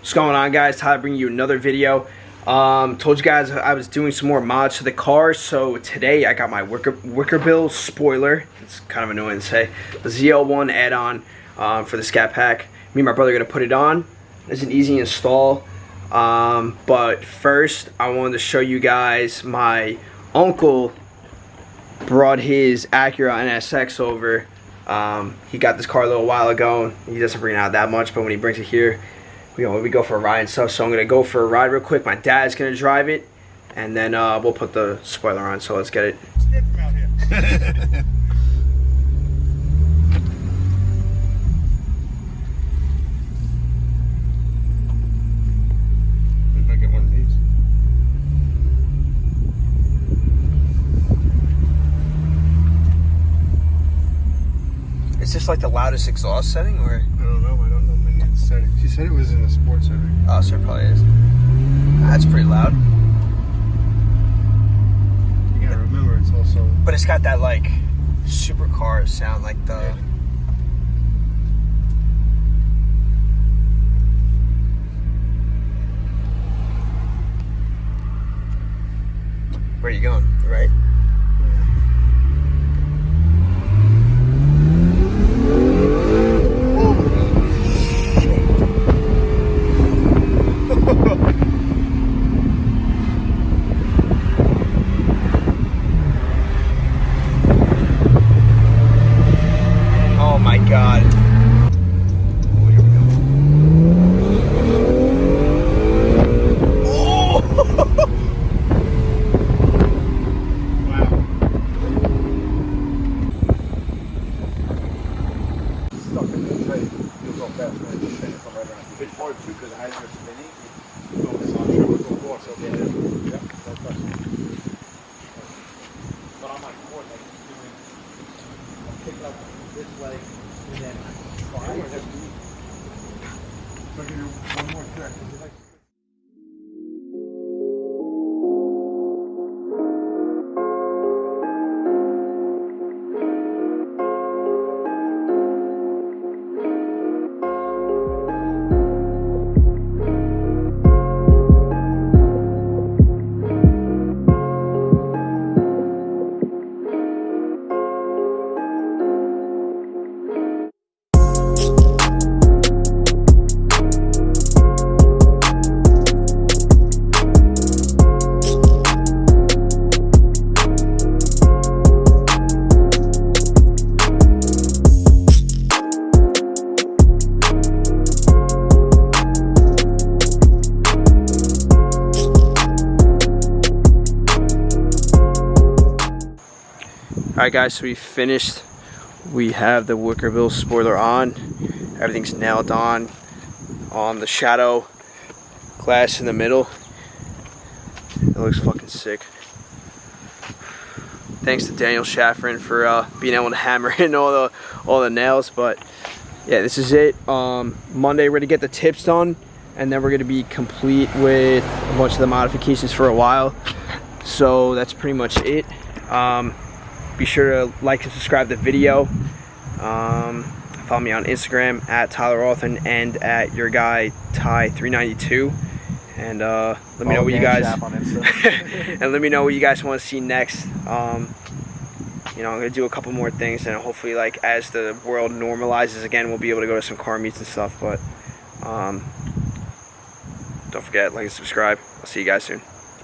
What's going on, guys? Tyler bringing you another video. Told you guys I was doing some more mods to the car, so today I got my Wicker Bill spoiler. It's kind of annoying to say. The ZL1 add-on for the Scat Pack. Me and my brother are gonna put it on. It's an easy install. But first, I wanted to show you guys my uncle brought his Acura Nsx over. He got this car a little while ago. He doesn't bring it out that much, but when he brings it here, we go for a ride and stuff. So I'm gonna go for a ride real quick. My dad's gonna drive it, and then we'll put the spoiler on. So let's get it. Escape from out here. If I get one of these. Is this like the loudest exhaust setting, or? I don't know. I don't know many of the settings. She said it was in the sports setting. Oh, so it probably is. That's pretty loud. You gotta remember, it's also. But it's got that like supercar sound, like the. Yeah. Where are you going? Right? Oh my God. Oh, here we go. Oh! Wow. Stuck in the tray. You'll go fast when you spin it from right around. It's hard too because as you're spinning, you go on show it go forward. So yeah, that's right. But on my board, like doing, I'll pick up this leg and then try. So I can do one more trick. Alright guys, so we finished. We have the Wicker Bill spoiler on. Everything's nailed on the shadow glass in the middle. It looks fucking sick. Thanks to Daniel Schafferin for being able to hammer in all the nails. But yeah, this is it. Monday we're gonna get the tips done, and then we're gonna be complete with a bunch of the modifications for a while. So that's pretty much it. Be sure to like and subscribe to the video. Follow me on Instagram at Tyler Authen and at your guy Ty392. And let me know what you guys and let me know what you guys want to see next. You know, I'm gonna do a couple more things, and hopefully, like, as the world normalizes again, we'll be able to go to some car meets and stuff. But don't forget, like and subscribe. I'll see you guys soon.